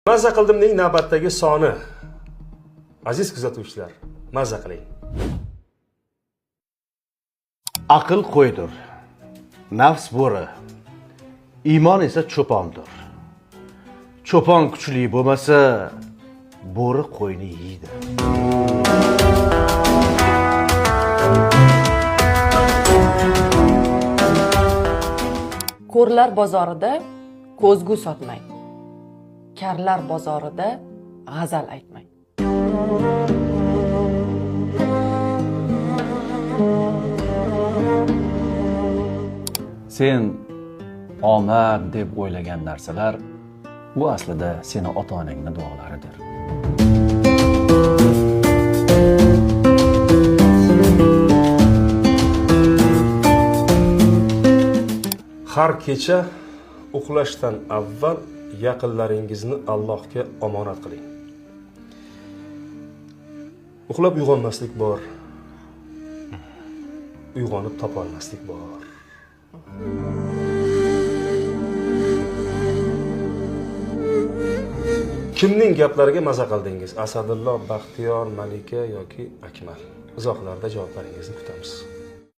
Maza qildimning navbatdagi soni. Aziz kuzatuvchilar, maza qiling. Aql qo'ydir, nafs bo'ri, iymon esa cho'pondir. Cho'pon kuchli bo'lmasa, bo'ri qo'yni yeydi. Ko'rlar bozorida ko'zgu sotmang. Karlar bozorida g'azal aytmang. Sen omad deb o'ylagan narsalar bu aslida seni ota-onangning duolaridir. Har kecha uxlashdan avval yaqinlaringizni Allohga omonat qiling. Uxlab uyg'onmaslik bor. Uyg'onib topolmaslik bor. Kimning gaplariga maza qildingiz? Asadullo, Baxtiyor, Malika yoki Akmal? Izohlarda javoblaringizni kutamiz.